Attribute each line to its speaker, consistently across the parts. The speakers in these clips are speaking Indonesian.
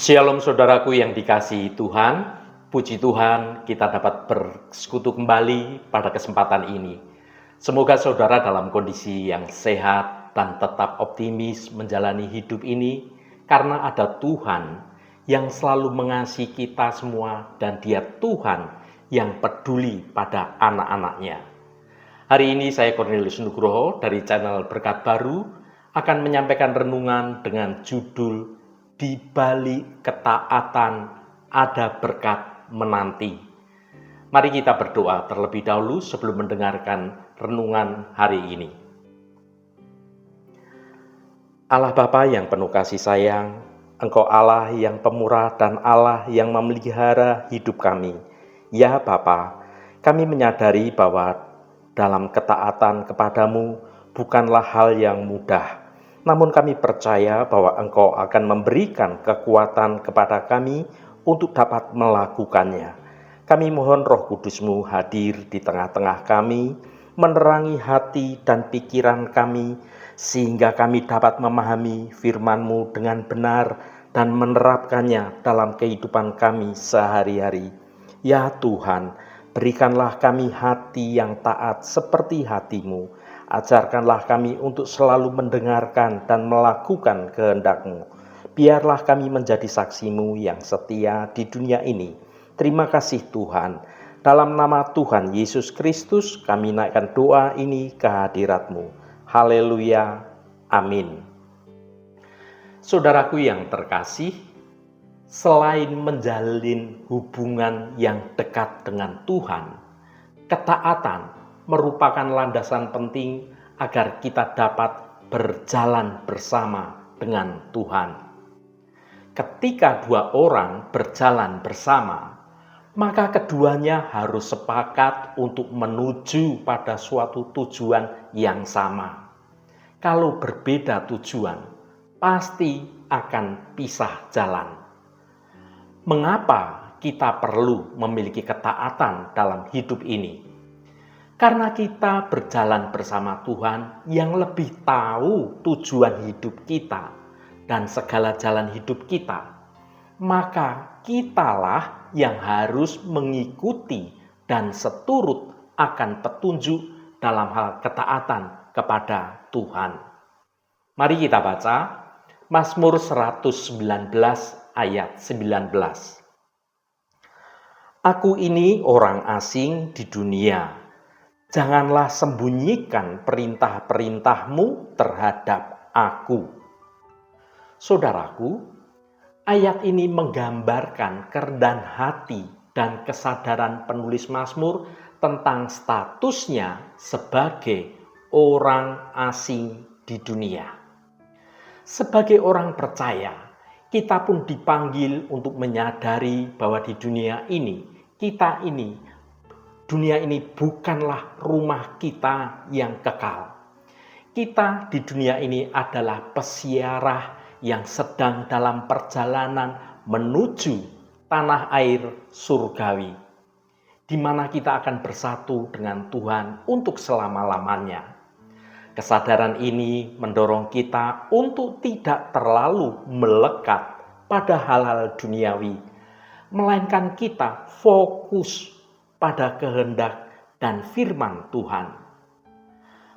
Speaker 1: Shalom saudaraku yang dikasihi Tuhan, puji Tuhan kita dapat bersekutu kembali pada kesempatan ini. Semoga saudara dalam kondisi yang sehat dan tetap optimis menjalani hidup ini karena ada Tuhan yang selalu mengasihi kita semua dan Dia Tuhan yang peduli pada anak-anaknya. Hari ini saya Cornelius Nugroho dari channel Berkat Baru akan menyampaikan renungan dengan judul Di balik ketaatan ada berkat menanti. Mari kita berdoa terlebih dahulu sebelum mendengarkan renungan hari ini. Allah Bapa yang penuh kasih sayang, Engkau Allah yang pemurah dan Allah yang memelihara hidup kami. Ya Bapa, kami menyadari bahwa dalam ketaatan kepadamu bukanlah hal yang mudah. Namun kami percaya bahwa Engkau akan memberikan kekuatan kepada kami untuk dapat melakukannya. Kami mohon Roh Kudus-Mu hadir di tengah-tengah kami, menerangi hati dan pikiran kami, sehingga kami dapat memahami firman-Mu dengan benar dan menerapkannya dalam kehidupan kami sehari-hari. Ya Tuhan, berikanlah kami hati yang taat seperti hati-Mu. Ajarkanlah kami untuk selalu mendengarkan dan melakukan kehendak-Mu. Biarlah kami menjadi saksi-Mu yang setia di dunia ini. Terima kasih Tuhan. Dalam nama Tuhan Yesus Kristus kami naikkan doa ini ke hadirat-Mu. Haleluya. Amin. Saudaraku yang terkasih, selain menjalin hubungan yang dekat dengan Tuhan, ketaatan merupakan landasan penting agar kita dapat berjalan bersama dengan Tuhan. Ketika dua orang berjalan bersama, maka keduanya harus sepakat untuk menuju pada suatu tujuan yang sama. Kalau berbeda tujuan, pasti akan pisah jalan. Mengapa kita perlu memiliki ketaatan dalam hidup ini? Karena kita berjalan bersama Tuhan yang lebih tahu tujuan hidup kita dan segala jalan hidup kita, maka kitalah yang harus mengikuti dan seturut akan petunjuk dalam hal ketaatan kepada Tuhan. Mari kita baca Mazmur 119 ayat 19. Aku ini orang asing di dunia. Janganlah sembunyikan perintah-perintah-Mu terhadap aku. Saudaraku, ayat ini menggambarkan kerendahan hati dan kesadaran penulis Mazmur tentang statusnya sebagai orang asing di dunia. Sebagai orang percaya, kita pun dipanggil untuk menyadari bahwa di dunia ini, dunia ini bukanlah rumah kita yang kekal. Kita di dunia ini adalah peziarah yang sedang dalam perjalanan menuju tanah air surgawi, di mana kita akan bersatu dengan Tuhan untuk selama-lamanya. Kesadaran ini mendorong kita untuk tidak terlalu melekat pada hal-hal duniawi, melainkan kita fokus pada kehendak dan firman Tuhan.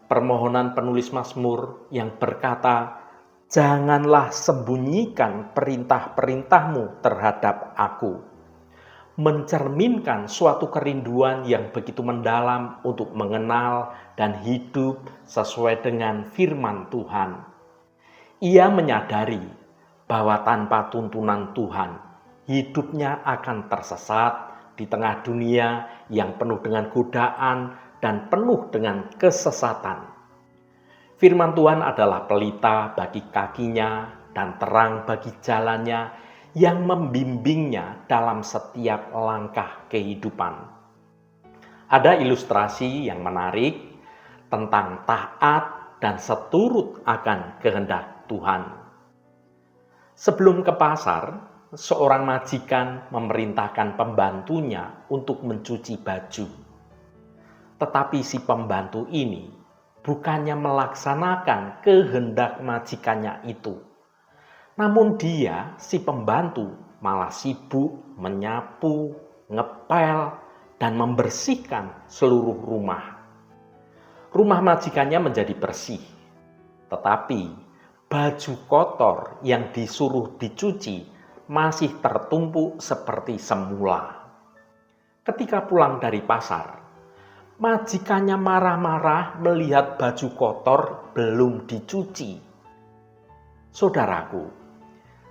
Speaker 1: Permohonan penulis Mazmur yang berkata, "Janganlah sembunyikan perintah-perintah-Mu terhadap aku," mencerminkan suatu kerinduan yang begitu mendalam untuk mengenal dan hidup sesuai dengan firman Tuhan. Ia menyadari bahwa tanpa tuntunan Tuhan, hidupnya akan tersesat di tengah dunia yang penuh dengan godaan dan penuh dengan kesesatan. Firman Tuhan adalah pelita bagi kakinya dan terang bagi jalannya yang membimbingnya dalam setiap langkah kehidupan. Ada ilustrasi yang menarik tentang taat dan seturut akan kehendak Tuhan. Sebelum ke pasar, seorang majikan memerintahkan pembantunya untuk mencuci baju. Tetapi si pembantu ini bukannya melaksanakan kehendak majikannya itu, Namun dia, si pembantu, malah sibuk menyapu, ngepel, dan membersihkan seluruh rumah. Rumah majikannya menjadi bersih, tetapi baju kotor yang disuruh dicuci masih tertumpuk seperti semula. Ketika pulang dari pasar, majikannya marah-marah melihat baju kotor belum dicuci. Saudaraku,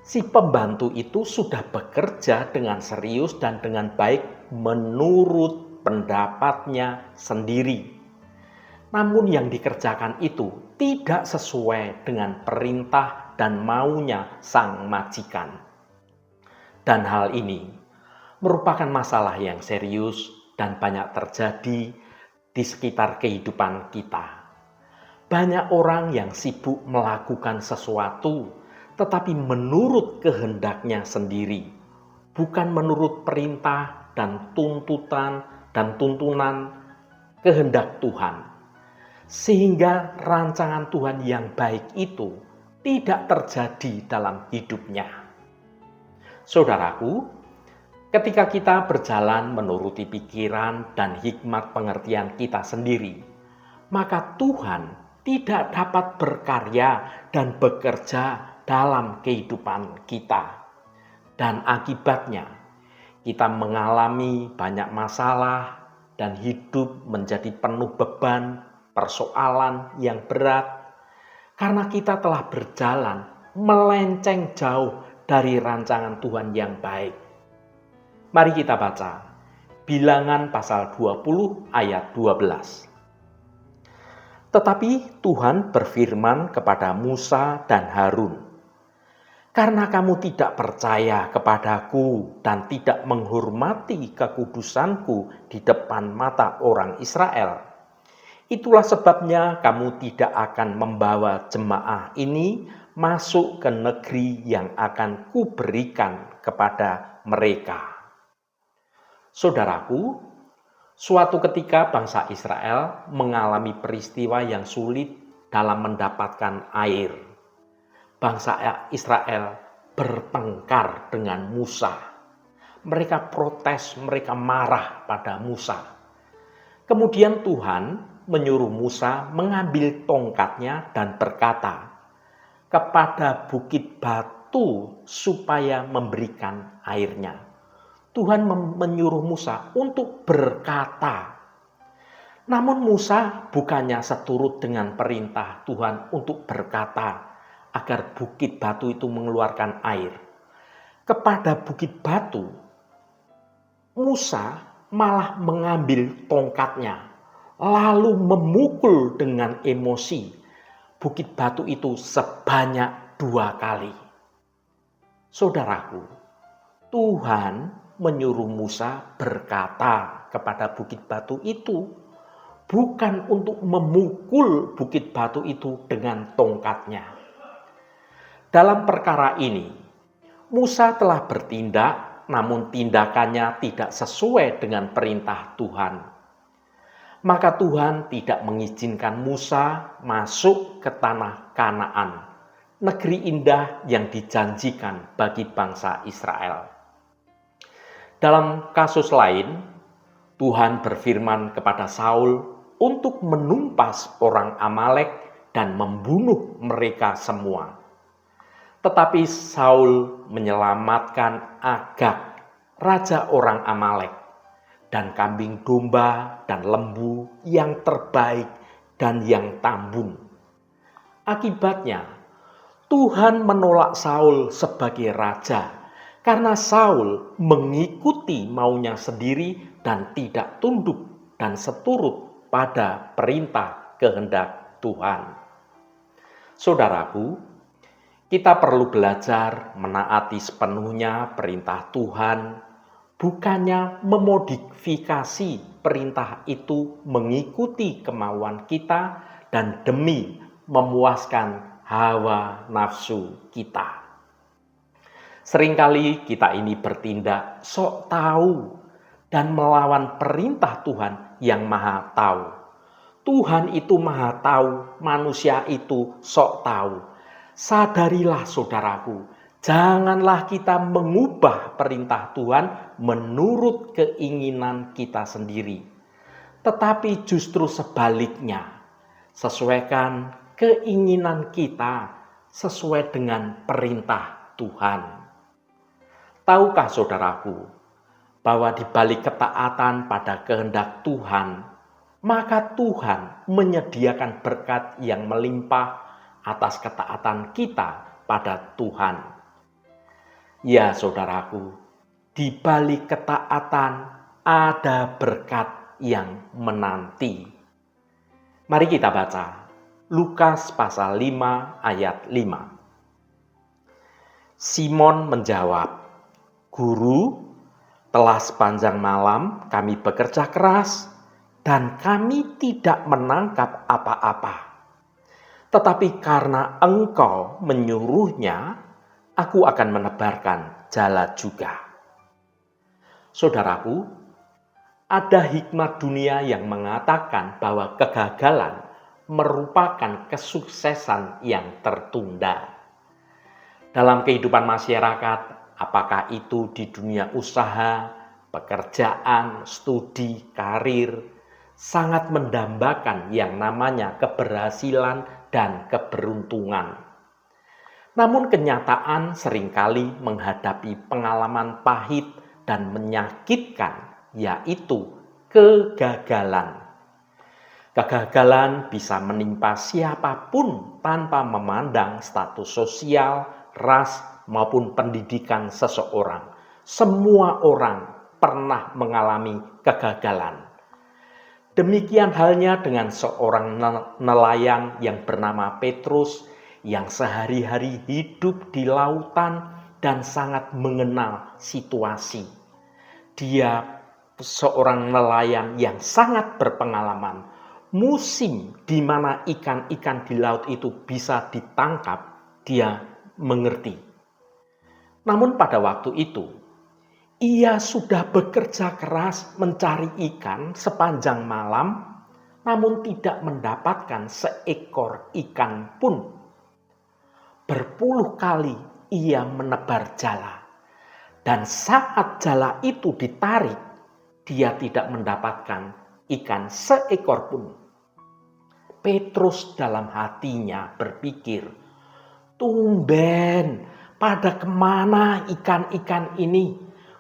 Speaker 1: si pembantu itu sudah bekerja dengan serius dan dengan baik menurut pendapatnya sendiri. Namun yang dikerjakan itu tidak sesuai dengan perintah dan maunya sang majikan. Dan hal ini merupakan masalah yang serius dan banyak terjadi di sekitar kehidupan kita. Banyak orang yang sibuk melakukan sesuatu, tetapi menurut kehendaknya sendiri, bukan menurut perintah dan tuntunan kehendak Tuhan. Sehingga rancangan Tuhan yang baik itu tidak terjadi dalam hidupnya. Saudaraku, ketika kita berjalan menuruti pikiran dan hikmat pengertian kita sendiri, maka Tuhan tidak dapat berkarya dan bekerja dalam kehidupan kita. Dan akibatnya, kita mengalami banyak masalah dan hidup menjadi penuh beban, persoalan yang berat, karena kita telah berjalan melenceng jauh dari rancangan Tuhan yang baik. Mari kita baca Bilangan pasal 20 ayat 12. Tetapi Tuhan berfirman kepada Musa dan Harun, "Karena kamu tidak percaya kepadaku dan tidak menghormati kekudusanku di depan mata orang Israel, itulah sebabnya kamu tidak akan membawa jemaah ini masuk ke negeri yang akan kuberikan kepada mereka." Saudaraku, suatu ketika bangsa Israel mengalami peristiwa yang sulit dalam mendapatkan air. Bangsa Israel bertengkar dengan Musa. Mereka protes, mereka marah pada Musa. Kemudian Tuhan menyuruh Musa mengambil tongkatnya dan berkata kepada bukit batu supaya memberikan airnya. Tuhan menyuruh Musa untuk berkata. Namun Musa bukannya seturut dengan perintah Tuhan untuk berkata agar bukit batu itu mengeluarkan air. Kepada bukit batu, Musa malah mengambil tongkatnya, lalu memukul dengan emosi bukit batu itu sebanyak 2 kali. Saudaraku, Tuhan menyuruh Musa berkata kepada bukit batu itu, bukan untuk memukul bukit batu itu dengan tongkatnya. Dalam perkara ini, Musa telah bertindak, namun tindakannya tidak sesuai dengan perintah Tuhan. Maka Tuhan tidak mengizinkan Musa masuk ke tanah Kanaan, negeri indah yang dijanjikan bagi bangsa Israel. Dalam kasus lain, Tuhan berfirman kepada Saul untuk menumpas orang Amalek dan membunuh mereka semua. Tetapi Saul menyelamatkan Agag, raja orang Amalek, dan kambing domba dan lembu yang terbaik dan yang tambun. Akibatnya, Tuhan menolak Saul sebagai raja, karena Saul mengikuti maunya sendiri dan tidak tunduk dan seturut pada perintah kehendak Tuhan. Saudaraku, kita perlu belajar menaati sepenuhnya perintah Tuhan, bukannya memodifikasi perintah itu mengikuti kemauan kita dan demi memuaskan hawa nafsu kita. Seringkali kita ini bertindak sok tahu dan melawan perintah Tuhan yang maha tahu. Tuhan itu maha tahu, manusia itu sok tahu. Sadarilah saudaraku, janganlah kita mengubah perintah Tuhan menurut keinginan kita sendiri. Tetapi justru sebaliknya, sesuaikan keinginan kita sesuai dengan perintah Tuhan. Tahukah saudaraku, bahwa di balik ketaatan pada kehendak Tuhan, maka Tuhan menyediakan berkat yang melimpah atas ketaatan kita pada Tuhan. Ya saudaraku, di balik ketaatan ada berkat yang menanti. Mari kita baca Lukas pasal 5 ayat 5. Simon menjawab, "Guru, telah sepanjang malam kami bekerja keras dan kami tidak menangkap apa-apa. Tetapi karena Engkau menyuruhnya, aku akan menebarkan jala juga." Saudaraku, ada hikmat dunia yang mengatakan bahwa kegagalan merupakan kesuksesan yang tertunda. Dalam kehidupan masyarakat, apakah itu di dunia usaha, pekerjaan, studi, karir, sangat mendambakan yang namanya keberhasilan dan keberuntungan. Namun kenyataan seringkali menghadapi pengalaman pahit dan menyakitkan, yaitu kegagalan. Kegagalan bisa menimpa siapapun tanpa memandang status sosial, ras, maupun pendidikan seseorang. Semua orang pernah mengalami kegagalan. Demikian halnya dengan seorang nelayan yang bernama Petrus yang sehari-hari hidup di lautan dan sangat mengenal situasi. Dia seorang nelayan yang sangat berpengalaman. Musim di mana ikan-ikan di laut itu bisa ditangkap, dia mengerti. Namun pada waktu itu, ia sudah bekerja keras mencari ikan sepanjang malam, namun tidak mendapatkan seekor ikan pun. Berpuluh kali ia menebar jala, dan saat jala itu ditarik, dia tidak mendapatkan ikan seekor pun. Petrus dalam hatinya berpikir, "Tumben, pada kemana ikan-ikan ini?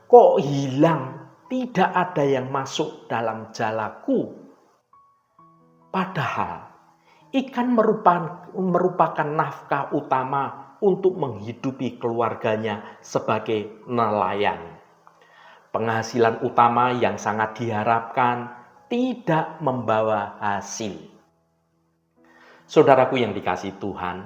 Speaker 1: Kok hilang? Tidak ada yang masuk dalam jalaku." Padahal ikan merupakan nafkah utama untuk menghidupi keluarganya sebagai nelayan. Penghasilan utama yang sangat diharapkan tidak membawa hasil. Saudaraku yang dikasihi Tuhan,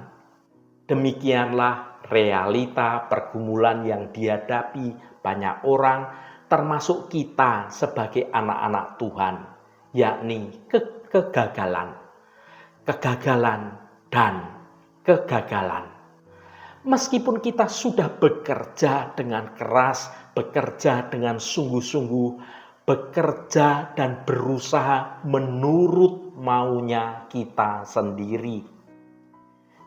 Speaker 1: demikianlah realita pergumulan yang dihadapi banyak orang, termasuk kita sebagai anak-anak Tuhan, yakni kegagalan. Kegagalan dan kegagalan. Meskipun kita sudah bekerja dengan keras, bekerja dengan sungguh-sungguh, bekerja dan berusaha menurut maunya kita sendiri.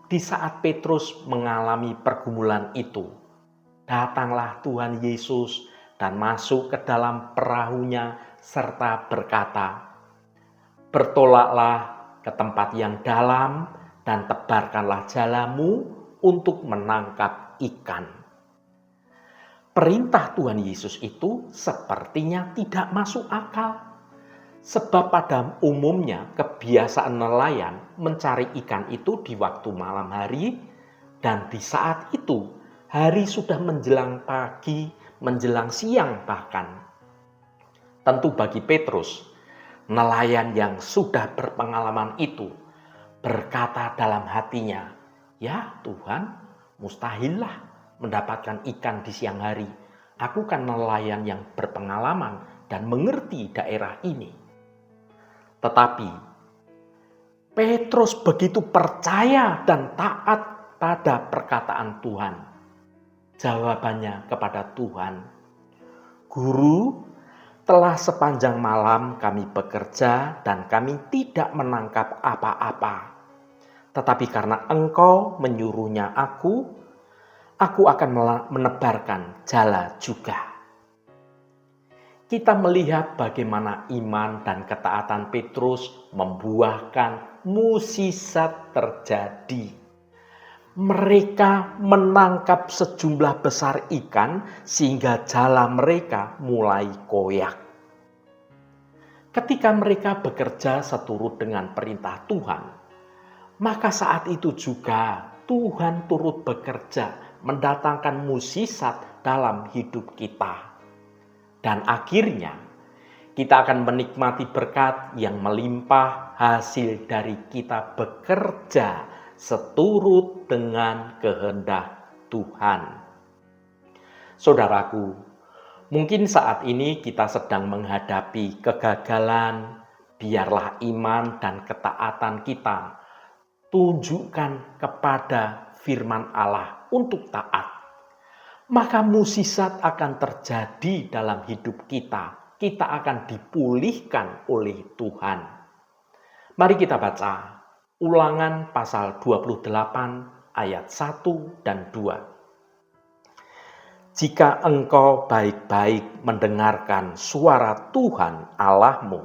Speaker 1: Di saat Petrus mengalami pergumulan itu, datanglah Tuhan Yesus dan masuk ke dalam perahunya serta berkata, "Bertolaklah ke tempat yang dalam dan tebarkanlah jalamu untuk menangkap ikan." Perintah Tuhan Yesus itu sepertinya tidak masuk akal. Sebab pada umumnya kebiasaan nelayan mencari ikan itu di waktu malam hari, dan di saat itu hari sudah menjelang pagi, menjelang siang bahkan. Tentu bagi Petrus, nelayan yang sudah berpengalaman itu berkata dalam hatinya, "Ya Tuhan, mustahillah mendapatkan ikan di siang hari. Aku kan nelayan yang berpengalaman dan mengerti daerah ini." Tetapi Petrus begitu percaya dan taat pada perkataan Tuhan. Jawabannya kepada Tuhan, "Guru, telah sepanjang malam kami bekerja dan kami tidak menangkap apa-apa. Tetapi karena Engkau menyuruhnya aku akan menebarkan jala juga. Kita melihat bagaimana iman dan ketaatan Petrus membuahkan mukjizat terjadi. Mereka menangkap sejumlah besar ikan sehingga jala mereka mulai koyak. Ketika mereka bekerja seturut dengan perintah Tuhan, maka saat itu juga Tuhan turut bekerja mendatangkan mukjizat dalam hidup kita. Dan akhirnya kita akan menikmati berkat yang melimpah hasil dari kita bekerja seturut dengan kehendak Tuhan. Saudaraku, mungkin saat ini kita sedang menghadapi kegagalan. Biarlah iman dan ketaatan kita tunjukkan kepada firman Allah untuk taat. Maka mukjizat akan terjadi dalam hidup kita. Kita akan dipulihkan oleh Tuhan. Mari kita baca Ulangan pasal 28 ayat 1 dan 2. Jika engkau baik-baik mendengarkan suara Tuhan Allahmu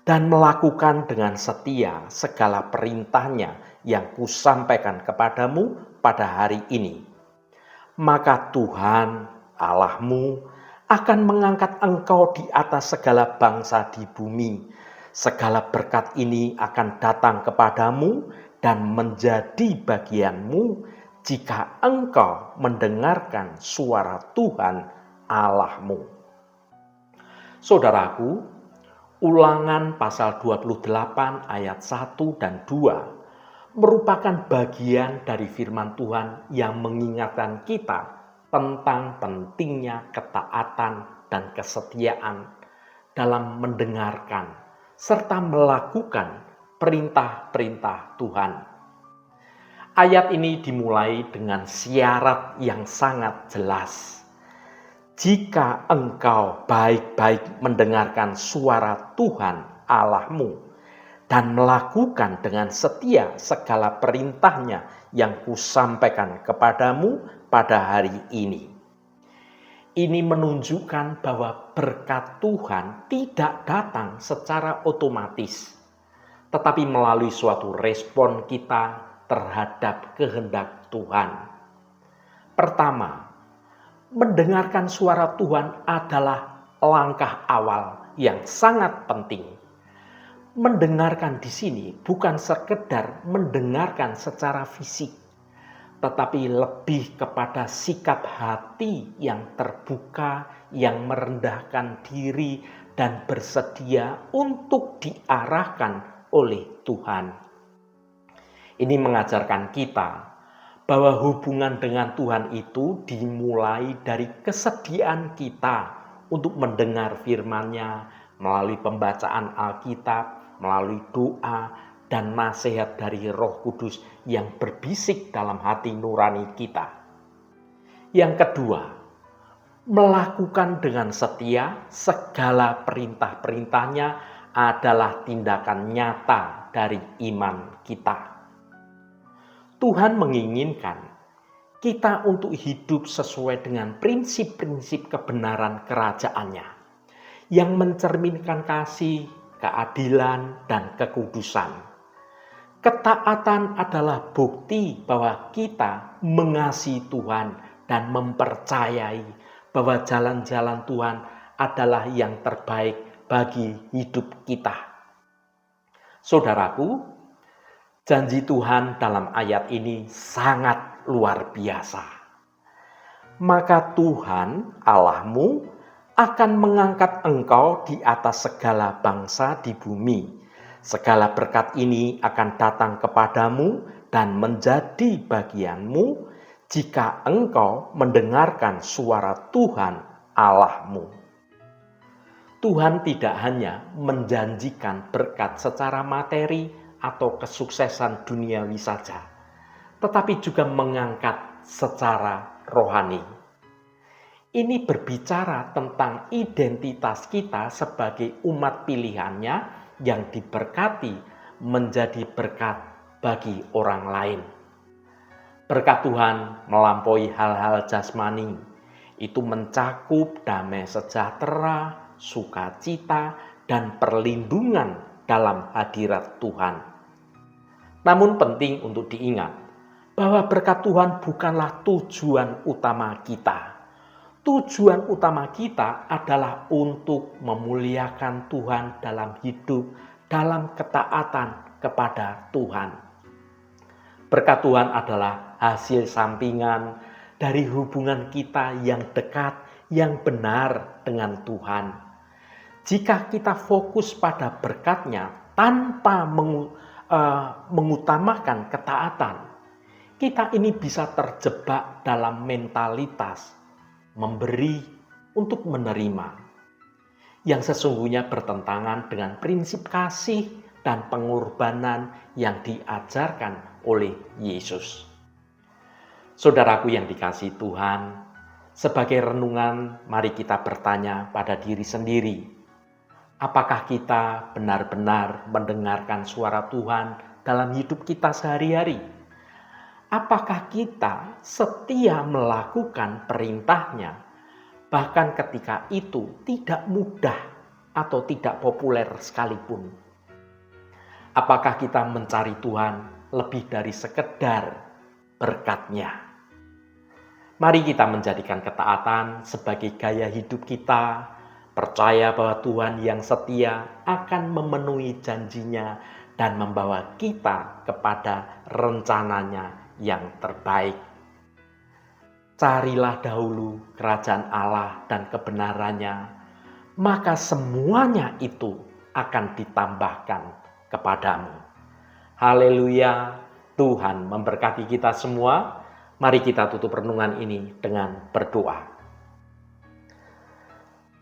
Speaker 1: dan melakukan dengan setia segala perintahnya yang kusampaikan kepadamu pada hari ini, maka Tuhan Allahmu akan mengangkat engkau di atas segala bangsa di bumi. Segala berkat ini akan datang kepadamu dan menjadi bagianmu jika engkau mendengarkan suara Tuhan Allahmu. Saudaraku, Ulangan pasal 28 ayat 1 dan 2 merupakan bagian dari firman Tuhan yang mengingatkan kita tentang pentingnya ketaatan dan kesetiaan dalam mendengarkan serta melakukan perintah-perintah Tuhan. Ayat ini dimulai dengan syarat yang sangat jelas. Jika engkau baik-baik mendengarkan suara Tuhan Allahmu dan melakukan dengan setia segala perintahnya yang kusampaikan kepadamu pada hari ini. Ini menunjukkan bahwa berkat Tuhan tidak datang secara otomatis, tetapi melalui suatu respon kita terhadap kehendak Tuhan. Pertama, mendengarkan suara Tuhan adalah langkah awal yang sangat penting. Mendengarkan di sini bukan sekedar mendengarkan secara fisik, tetapi lebih kepada sikap hati yang terbuka, yang merendahkan diri dan bersedia untuk diarahkan oleh Tuhan. Ini mengajarkan kita bahwa hubungan dengan Tuhan itu dimulai dari kesediaan kita untuk mendengar firman-Nya melalui pembacaan Alkitab, melalui doa dan nasihat dari Roh Kudus yang berbisik dalam hati nurani kita. Yang kedua, melakukan dengan setia segala perintah-perintahnya adalah tindakan nyata dari iman kita. Tuhan menginginkan kita untuk hidup sesuai dengan prinsip-prinsip kebenaran kerajaan-Nya yang mencerminkan kasih, keadilan, dan kekudusan. Ketaatan adalah bukti bahwa kita mengasihi Tuhan dan mempercayai bahwa jalan-jalan Tuhan adalah yang terbaik bagi hidup kita. Saudaraku, janji Tuhan dalam ayat ini sangat luar biasa. Maka Tuhan Allahmu akan mengangkat engkau di atas segala bangsa di bumi. Segala berkat ini akan datang kepadamu dan menjadi bagianmu jika engkau mendengarkan suara Tuhan Allahmu. Tuhan tidak hanya menjanjikan berkat secara materi atau kesuksesan duniawi saja, tetapi juga mengangkat secara rohani. Ini berbicara tentang identitas kita sebagai umat pilihannya yang diberkati menjadi berkat bagi orang lain. Berkat Tuhan melampaui hal-hal jasmani, itu mencakup damai sejahtera, sukacita, dan perlindungan dalam hadirat Tuhan. Namun penting untuk diingat bahwa berkat Tuhan bukanlah tujuan utama kita. Tujuan utama kita adalah untuk memuliakan Tuhan dalam hidup, dalam ketaatan kepada Tuhan. Berkat Tuhan adalah hasil sampingan dari hubungan kita yang dekat, yang benar dengan Tuhan. Jika kita fokus pada berkat-Nya tanpa mengutamakan ketaatan, kita ini bisa terjebak dalam mentalitas memberi untuk menerima, yang sesungguhnya bertentangan dengan prinsip kasih dan pengorbanan yang diajarkan oleh Yesus. Saudaraku yang dikasihi Tuhan, sebagai renungan mari kita bertanya pada diri sendiri, apakah kita benar-benar mendengarkan suara Tuhan dalam hidup kita sehari-hari? Apakah kita setia melakukan perintah-Nya, bahkan ketika itu tidak mudah atau tidak populer sekalipun? Apakah kita mencari Tuhan lebih dari sekedar berkat-Nya? Mari kita menjadikan ketaatan sebagai gaya hidup kita, percaya bahwa Tuhan yang setia akan memenuhi janji-Nya dan membawa kita kepada rencana-Nya yang terbaik. Carilah dahulu kerajaan Allah dan kebenaran-Nya, maka semuanya itu akan ditambahkan kepadamu. Haleluya, Tuhan memberkati kita semua. Mari kita tutup renungan ini dengan berdoa.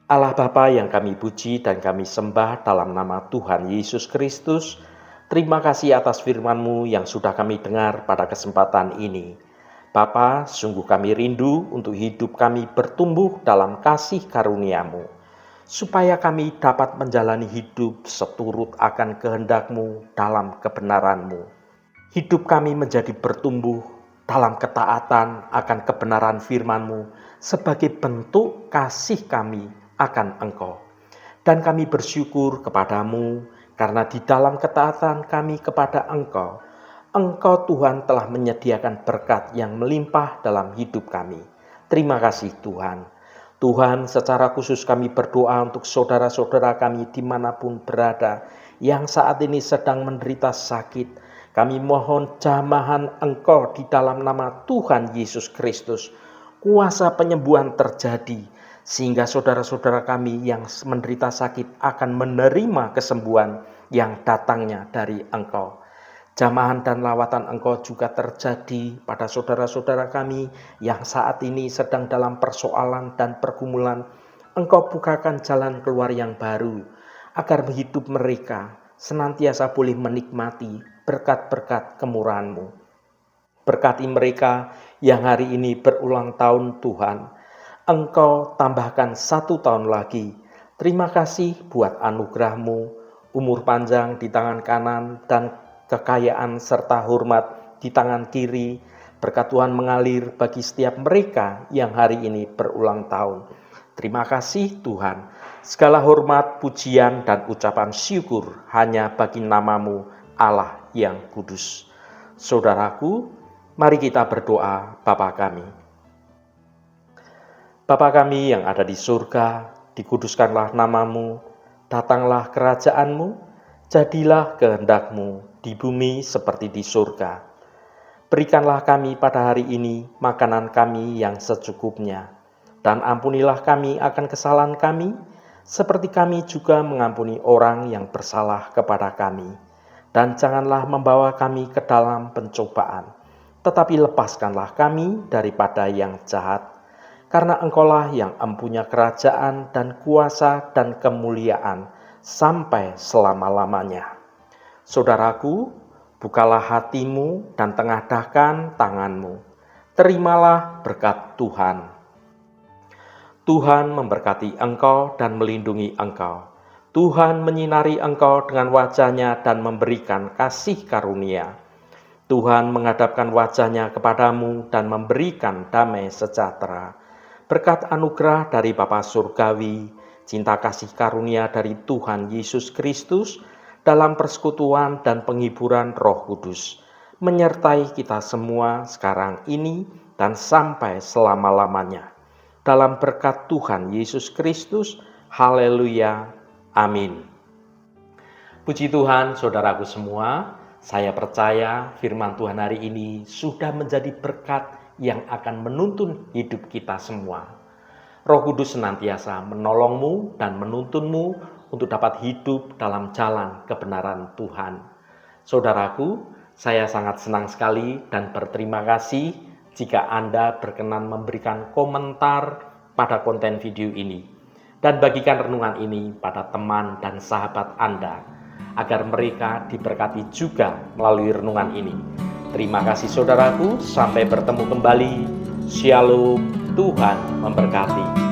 Speaker 1: Allah Bapa yang kami puji dan kami sembah dalam nama Tuhan Yesus Kristus, terima kasih atas firman-Mu yang sudah kami dengar pada kesempatan ini. Bapa, sungguh kami rindu untuk hidup kami bertumbuh dalam kasih karunia-Mu, supaya kami dapat menjalani hidup seturut akan kehendak-Mu dalam kebenaran-Mu. Hidup kami menjadi bertumbuh dalam ketaatan akan kebenaran firman-Mu sebagai bentuk kasih kami akan Engkau. Dan kami bersyukur kepadamu karena di dalam ketaatan kami kepada Engkau, Engkau Tuhan telah menyediakan berkat yang melimpah dalam hidup kami. Terima kasih Tuhan. Tuhan, secara khusus kami berdoa untuk saudara-saudara kami dimanapun berada yang saat ini sedang menderita sakit. Kami mohon jamahan Engkau di dalam nama Tuhan Yesus Kristus. Kuasa penyembuhan terjadi sehingga saudara-saudara kami yang menderita sakit akan menerima kesembuhan yang datangnya dari Engkau. Jamahan dan lawatan Engkau juga terjadi pada saudara-saudara kami yang saat ini sedang dalam persoalan dan pergumulan. Engkau bukakan jalan keluar yang baru agar hidup mereka senantiasa boleh menikmati berkat-berkat kemurahan-Mu. Berkati mereka yang hari ini berulang tahun Tuhan. Engkau tambahkan 1 tahun lagi. Terima kasih buat anugerah-Mu, umur panjang di tangan kanan dan kekayaan serta hormat di tangan kiri. Berkat Tuhan mengalir bagi setiap mereka yang hari ini berulang tahun. Terima kasih Tuhan. Segala hormat, pujian, dan ucapan syukur hanya bagi nama-Mu Allah yang kudus. Saudaraku, mari kita berdoa. Bapa kami. Bapa kami yang ada di surga, dikuduskanlah nama-Mu, datanglah kerajaan-Mu, jadilah kehendak-Mu di bumi seperti di surga. Berikanlah kami pada hari ini makanan kami yang secukupnya, dan ampunilah kami akan kesalahan kami, seperti kami juga mengampuni orang yang bersalah kepada kami. Dan janganlah membawa kami ke dalam pencobaan, tetapi lepaskanlah kami daripada yang jahat. Karena Engkaulah yang empunya kerajaan dan kuasa dan kemuliaan sampai selama-lamanya. Saudaraku, bukalah hatimu dan tengadahkan tanganmu. Terimalah berkat Tuhan. Tuhan memberkati engkau dan melindungi engkau. Tuhan menyinari engkau dengan wajah-Nya dan memberikan kasih karunia. Tuhan menghadapkan wajahnya kepadamu dan memberikan damai sejahtera. Berkat anugerah dari Bapa Surgawi, cinta kasih karunia dari Tuhan Yesus Kristus, dalam persekutuan dan penghiburan Roh Kudus, menyertai kita semua sekarang ini dan sampai selama-lamanya. Dalam berkat Tuhan Yesus Kristus, haleluya, amin. Puji Tuhan, saudaraku semua, saya percaya firman Tuhan hari ini sudah menjadi berkat yang akan menuntun hidup kita semua. Roh Kudus senantiasa menolongmu dan menuntunmu untuk dapat hidup dalam jalan kebenaran Tuhan. Saudaraku, saya sangat senang sekali dan berterima kasih jika Anda berkenan memberikan komentar pada konten video ini dan bagikan renungan ini pada teman dan sahabat Anda agar mereka diberkati juga melalui renungan ini. Terima kasih saudaraku, sampai bertemu kembali. Shalom, Tuhan memberkati.